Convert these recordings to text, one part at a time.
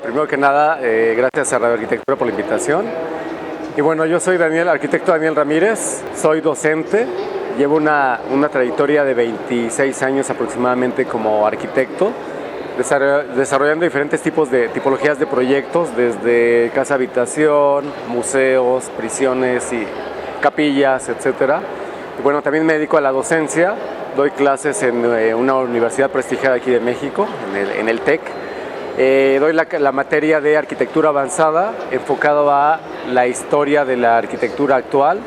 Primero que nada, gracias a Radio Arquitectura por la invitación. Y bueno, yo soy arquitecto Daniel Ramírez, soy docente, llevo una trayectoria de 26 años aproximadamente como arquitecto, desarrollando diferentes tipos de tipologías de proyectos, desde casa habitación, museos, prisiones y capillas, etcétera. Y bueno, también me dedico a la docencia, doy clases en una universidad prestigiada aquí de México, en el TEC. Doy la materia de arquitectura avanzada, enfocado a la historia de la arquitectura actual,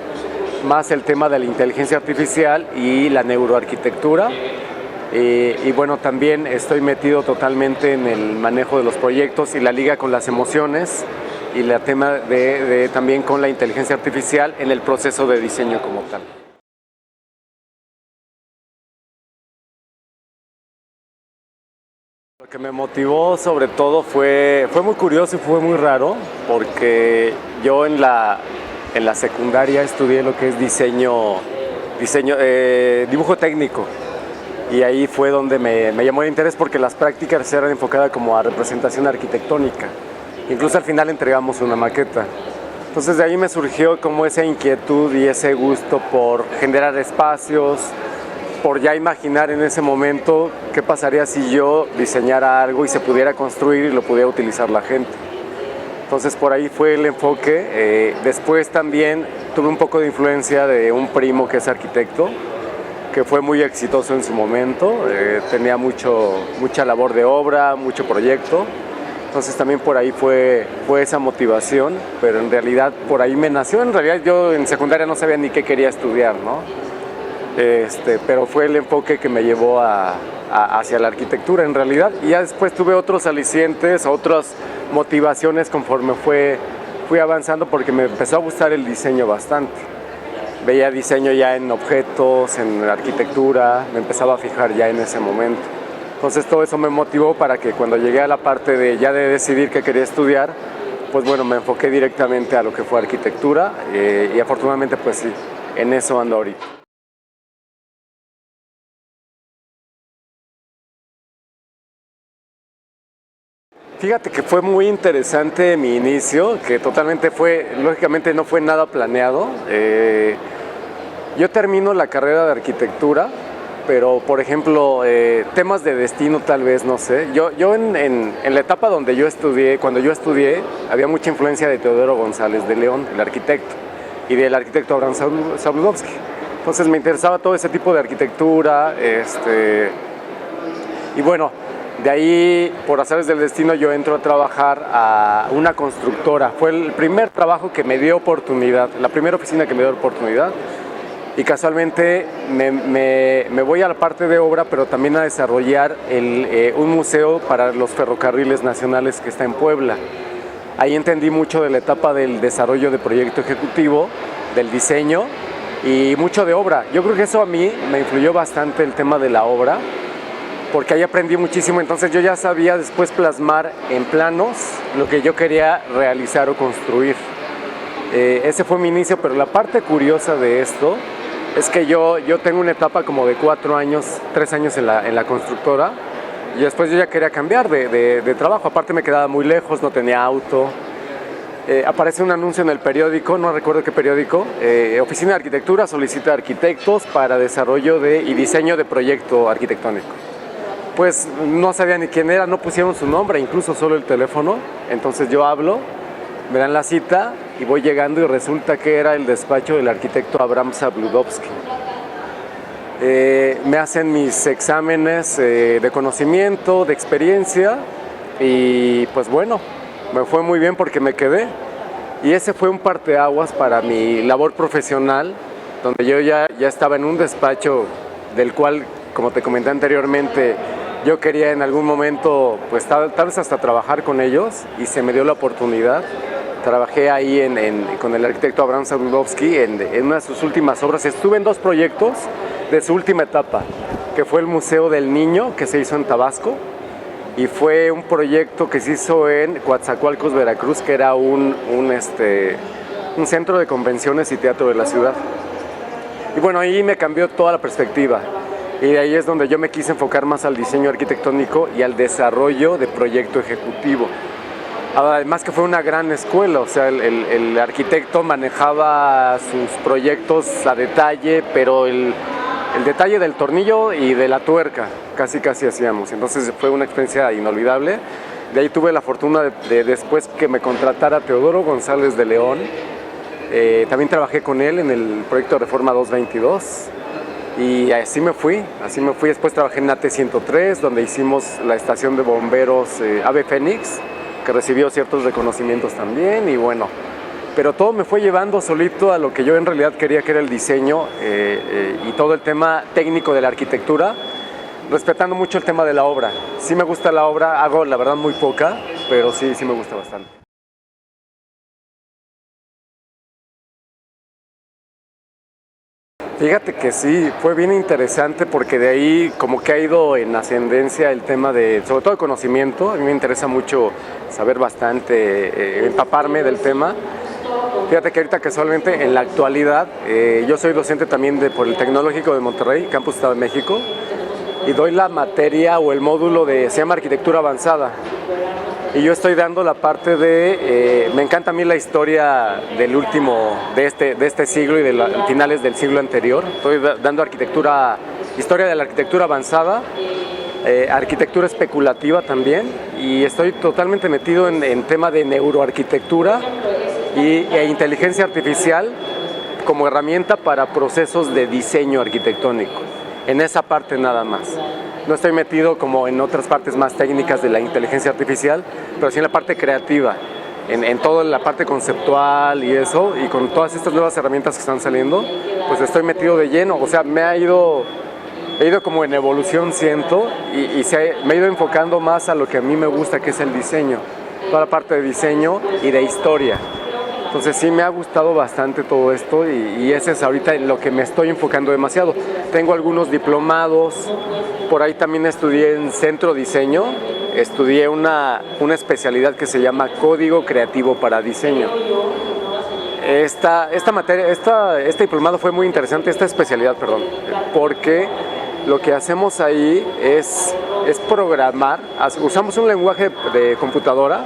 más el tema de la inteligencia artificial y la neuroarquitectura. Y bueno, también estoy metido totalmente en el manejo de los proyectos y la liga con las emociones y el tema también con la inteligencia artificial en el proceso de diseño como tal. Lo que me motivó sobre todo fue muy curioso y fue muy raro, porque yo en la secundaria estudié lo que es dibujo técnico, y ahí fue donde me llamó el interés, porque las prácticas eran enfocadas como a representación arquitectónica. Incluso al final entregamos una maqueta. Entonces de ahí me surgió como esa inquietud y ese gusto por generar espacios, por ya imaginar en ese momento qué pasaría si yo diseñara algo y se pudiera construir y lo pudiera utilizar la gente. Entonces por ahí fue el enfoque. Después también tuve un poco de influencia de un primo que es arquitecto, que fue muy exitoso en su momento, tenía mucha labor de obra, mucho proyecto. Entonces también por ahí fue esa motivación, pero en realidad por ahí me nació. En realidad yo en secundaria no sabía ni qué quería estudiar, ¿no? Pero fue el enfoque que me llevó hacia la arquitectura en realidad, y ya después tuve otros alicientes, otras motivaciones conforme fui avanzando, porque me empezó a gustar el diseño bastante. Veía diseño ya en objetos, en arquitectura, me empezaba a fijar ya en ese momento. Entonces todo eso me motivó para que cuando llegué a la parte de decidir qué quería estudiar, pues bueno, me enfoqué directamente a lo que fue arquitectura, y afortunadamente pues sí, en eso ando ahorita. Fíjate que fue muy interesante mi inicio, que lógicamente no fue nada planeado. Yo termino la carrera de arquitectura, pero por ejemplo, temas de destino tal vez, no sé. Yo en la etapa donde cuando yo estudié, había mucha influencia de Teodoro González de León, el arquitecto, y del arquitecto Abraham Zabludovsky. Entonces me interesaba todo ese tipo de arquitectura, y bueno, de ahí, por azares del destino, yo entro a trabajar a una constructora. Fue el primer trabajo que me dio oportunidad, la primera oficina que me dio oportunidad. Y casualmente me voy a la parte de obra, pero también a desarrollar un museo para los ferrocarriles nacionales que está en Puebla. Ahí entendí mucho de la etapa del desarrollo de proyecto ejecutivo, del diseño y mucho de obra. Yo creo que eso a mí me influyó bastante, el tema de la obra, porque ahí aprendí muchísimo. Entonces yo ya sabía después plasmar en planos lo que yo quería realizar o construir. Ese fue mi inicio, pero la parte curiosa de esto es que yo tengo una etapa como de 3 años en la constructora, y después yo ya quería cambiar de trabajo. Aparte me quedaba muy lejos, no tenía auto. Aparece un anuncio en el periódico, no recuerdo qué periódico, Oficina de Arquitectura solicita arquitectos para desarrollo y diseño de proyecto arquitectónico. Pues no sabía ni quién era, no pusieron su nombre, incluso solo el teléfono. Entonces yo hablo, me dan la cita y voy llegando, y resulta que era el despacho del arquitecto Abraham Zabludovsky. Me hacen mis exámenes de conocimiento, de experiencia, y pues bueno, me fue muy bien porque me quedé. Y ese fue un parteaguas para mi labor profesional, donde yo ya estaba en un despacho del cual, como te comenté anteriormente, yo quería en algún momento, pues tal vez hasta trabajar con ellos, y se me dio la oportunidad. Trabajé ahí con el arquitecto Abraham Zabludovsky en una de sus últimas obras. Estuve en 2 proyectos de su última etapa, que fue el Museo del Niño, que se hizo en Tabasco, y fue un proyecto que se hizo en Coatzacoalcos, Veracruz, que era un centro de convenciones y teatro de la ciudad. Y bueno, ahí me cambió toda la perspectiva. Y de ahí es donde yo me quise enfocar más al diseño arquitectónico y al desarrollo de proyecto ejecutivo. Además que fue una gran escuela, o sea, el arquitecto manejaba sus proyectos a detalle, pero el detalle del tornillo y de la tuerca, casi hacíamos. Entonces fue una experiencia inolvidable. De ahí tuve la fortuna de después que me contratara Teodoro González de León. También trabajé con él en el proyecto de Reforma 222 y así me fui. Después trabajé en AT 103, donde hicimos la estación de bomberos Ave Fénix, que recibió ciertos reconocimientos también, y bueno, pero todo me fue llevando solito a lo que yo en realidad quería, que era el diseño y todo el tema técnico de la arquitectura, respetando mucho el tema de la obra. Sí me gusta la obra, hago la verdad muy poca, pero sí me gusta bastante. Fíjate que sí, fue bien interesante porque de ahí como que ha ido en ascendencia el tema de, sobre todo el conocimiento. A mí me interesa mucho saber bastante, empaparme del tema. Fíjate que ahorita casualmente en la actualidad yo soy docente también por el Tecnológico de Monterrey, Campus Estado de México, y doy la materia o el módulo se llama Arquitectura Avanzada. Y yo estoy dando la parte me encanta a mí la historia de este siglo y de finales del siglo anterior. Estoy dando historia de la arquitectura avanzada, arquitectura especulativa también, y estoy totalmente metido en tema de neuroarquitectura e inteligencia artificial como herramienta para procesos de diseño arquitectónico. En esa parte nada más. No estoy metido como en otras partes más técnicas de la inteligencia artificial, pero sí en la parte creativa, en toda la parte conceptual y eso, y con todas estas nuevas herramientas que están saliendo, pues estoy metido de lleno. O sea, he ido como en evolución, siento, y me he ido enfocando más a lo que a mí me gusta, que es el diseño, toda la parte de diseño y de historia. Entonces sí me ha gustado bastante todo esto y ese es ahorita en lo que me estoy enfocando demasiado. Tengo algunos diplomados, por ahí también estudié en Centro Diseño, estudié una especialidad que se llama Código Creativo para Diseño. Este diplomado fue muy interesante, esta especialidad, perdón, porque lo que hacemos ahí es programar, usamos un lenguaje de computadora,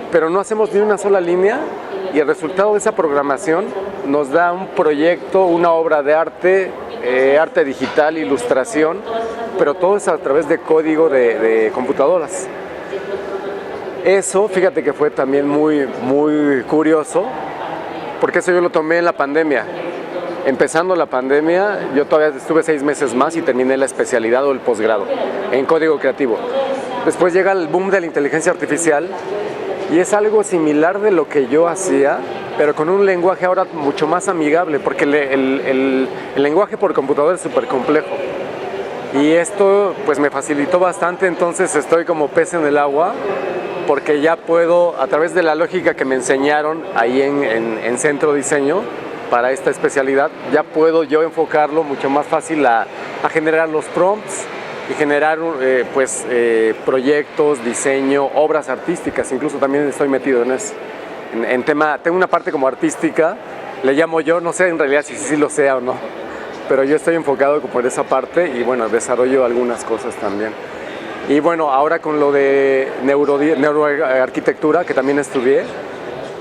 pero no hacemos ni una sola línea, y el resultado de esa programación nos da un proyecto, una obra de arte, arte digital, ilustración, pero todo es a través de código de computadoras. Eso, fíjate que fue también muy curioso, porque eso yo lo tomé en la pandemia. Empezando la pandemia, yo todavía estuve 6 meses más y terminé la especialidad o el posgrado en código creativo. Después llega el boom de la inteligencia artificial, y es algo similar de lo que yo hacía, pero con un lenguaje ahora mucho más amigable, porque el lenguaje por computadora es súper complejo. Y esto pues me facilitó bastante, entonces estoy como pez en el agua, porque ya puedo, a través de la lógica que me enseñaron ahí en Centro Diseño, para esta especialidad, ya puedo yo enfocarlo mucho más fácil a generar los prompts, y generar proyectos, diseño, obras artísticas. Incluso también estoy metido en eso. Tengo una parte como artística, le llamo yo, no sé en realidad si lo sea o no, pero yo estoy enfocado como en esa parte y bueno, desarrollo algunas cosas también. Y bueno, ahora con lo de neuroarquitectura, que también estudié,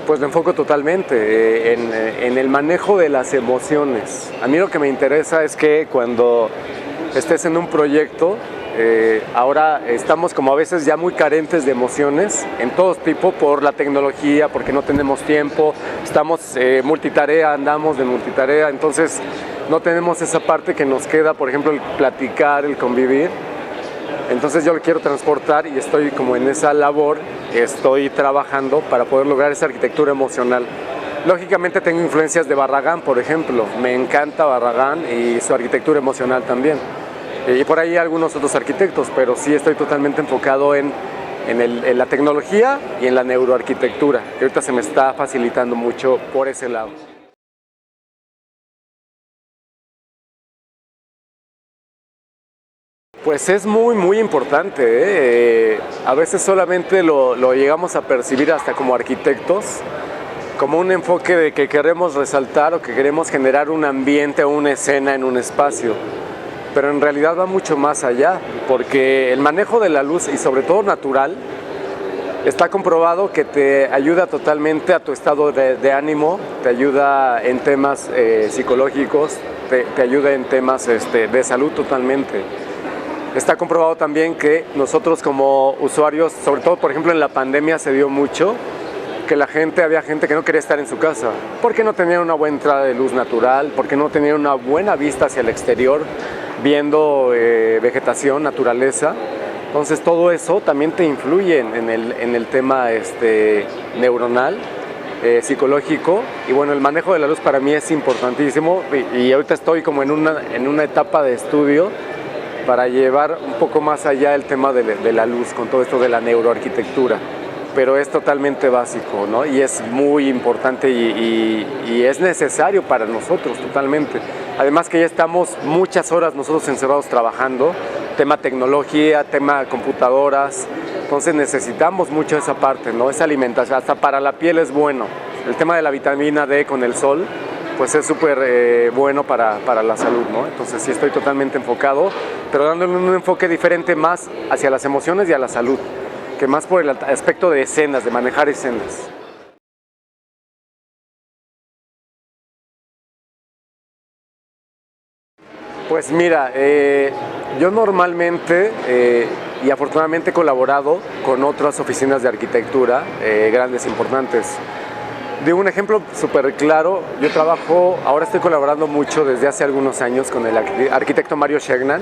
pues lo enfoco totalmente en el manejo de las emociones. A mí lo que me interesa es que cuando estés en un proyecto, ahora estamos como a veces ya muy carentes de emociones en todo tipo por la tecnología, porque no tenemos tiempo, estamos andamos de multitarea, entonces no tenemos esa parte que nos queda, por ejemplo, el platicar, el convivir. Entonces yo lo quiero transportar y estoy como en esa labor, estoy trabajando para poder lograr esa arquitectura emocional. Lógicamente tengo influencias de Barragán, por ejemplo, me encanta Barragán y su arquitectura emocional también. Y por ahí algunos otros arquitectos, pero sí estoy totalmente enfocado en la tecnología y en la neuroarquitectura, que ahorita se me está facilitando mucho por ese lado. Pues es muy importante, A veces solamente lo llegamos a percibir hasta como arquitectos, como un enfoque de que queremos resaltar o que queremos generar un ambiente o una escena en un espacio. Pero en realidad va mucho más allá, porque el manejo de la luz, y sobre todo natural, Está comprobado que te ayuda totalmente a tu estado de ánimo, te ayuda en temas psicológicos, te ayuda en temas de salud totalmente. Está comprobado también que nosotros como usuarios, sobre todo por ejemplo en la pandemia se dio mucho, que había gente que no quería estar en su casa, porque no tenían una buena entrada de luz natural, porque no tenían una buena vista hacia el exterior, viendo vegetación, naturaleza. Entonces todo eso también te influye en el tema neuronal, psicológico, y bueno, el manejo de la luz para mí es importantísimo y ahorita estoy como en una etapa de estudio para llevar un poco más allá el tema de la luz con todo esto de la neuroarquitectura, pero es totalmente básico, ¿no? Y es muy importante y es necesario para nosotros totalmente. Además que ya estamos muchas horas nosotros encerrados trabajando, tema tecnología, tema computadoras, entonces necesitamos mucho esa parte, ¿no? Esa alimentación, hasta para la piel es bueno. El tema de la vitamina D con el sol, pues es súper bueno para la salud, ¿no? Entonces sí estoy totalmente enfocado, pero dándole un enfoque diferente más hacia las emociones y a la salud, que más por el aspecto de escenas, de manejar escenas. Pues mira, yo normalmente y afortunadamente he colaborado con otras oficinas de arquitectura grandes, importantes. De un ejemplo súper claro, yo ahora estoy colaborando mucho desde hace algunos años con el arquitecto Mario Shegnan,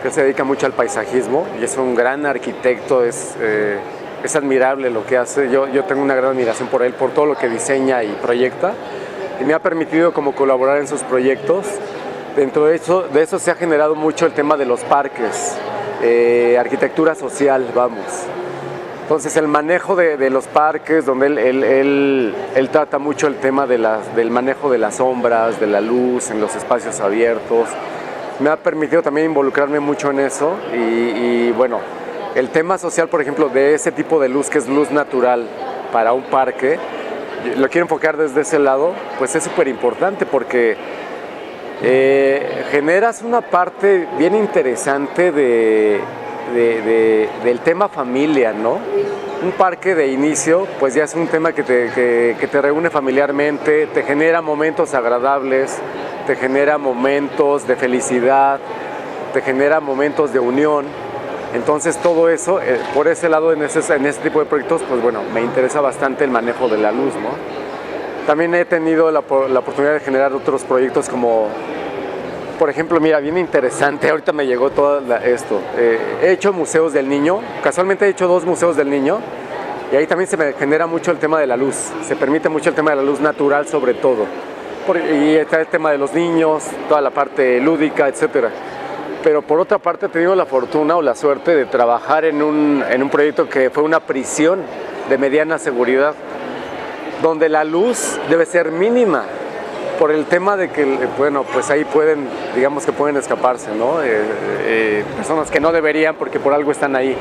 que se dedica mucho al paisajismo y es un gran arquitecto, es admirable lo que hace. Yo tengo una gran admiración por él, por todo lo que diseña y proyecta, y me ha permitido como colaborar en sus proyectos. Dentro de eso se ha generado mucho el tema de los parques, arquitectura social, vamos. Entonces el manejo de los parques, donde él trata mucho el tema del manejo de las sombras, de la luz en los espacios abiertos, me ha permitido también involucrarme mucho en eso y bueno, el tema social, por ejemplo, de ese tipo de luz que es luz natural para un parque, lo quiero enfocar desde ese lado, pues es súper importante porque generas una parte bien interesante del tema familia, ¿no? Un parque de inicio, pues ya es un tema que te reúne familiarmente, te genera momentos agradables, te genera momentos de felicidad, te genera momentos de unión. Entonces todo eso, por ese lado, en ese tipo de proyectos, pues bueno, me interesa bastante el manejo de la luz, ¿no? También he tenido la oportunidad de generar otros proyectos como, por ejemplo, mira, bien interesante, ahorita me llegó todo esto. He hecho museos del niño, casualmente he hecho 2 museos del niño, y ahí también se me genera mucho el tema de la luz, se permite mucho el tema de la luz natural sobre todo. Y está el tema de los niños, toda la parte lúdica, etcétera. Pero por otra parte he tenido la fortuna o la suerte de trabajar en un proyecto que fue una prisión de mediana seguridad, donde la luz debe ser mínima, por el tema de que, bueno, pues ahí digamos que pueden escaparse, ¿no? Personas que no deberían porque por algo están ahí.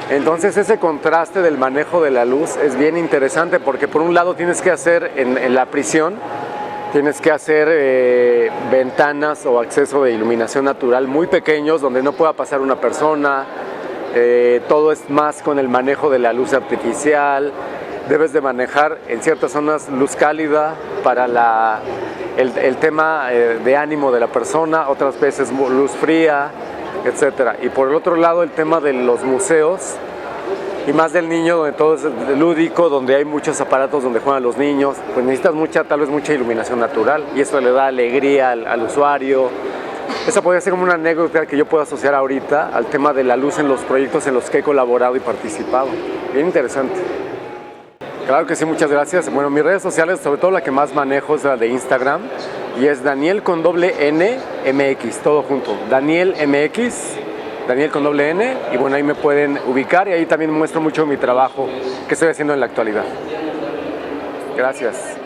Entonces ese contraste del manejo de la luz es bien interesante porque por un lado tienes que hacer en la prisión, tienes que hacer ventanas o acceso de iluminación natural muy pequeños donde no pueda pasar una persona, todo es más con el manejo de la luz artificial. Debes de manejar en ciertas zonas luz cálida para el tema de ánimo de la persona, otras veces luz fría, etc. Y por el otro lado el tema de los museos y más del niño, donde todo es lúdico, donde hay muchos aparatos donde juegan los niños, pues necesitas tal vez mucha iluminación natural y eso le da alegría al usuario. Esa podría ser como una anécdota que yo puedo asociar ahorita al tema de la luz en los proyectos en los que he colaborado y participado. Bien interesante. Claro que sí, muchas gracias. Bueno, mis redes sociales, sobre todo la que más manejo es la de Instagram y es Daniel con doble N MX, todo junto. Daniel MX, Daniel con doble N, y bueno, ahí me pueden ubicar y ahí también muestro mucho mi trabajo que estoy haciendo en la actualidad. Gracias.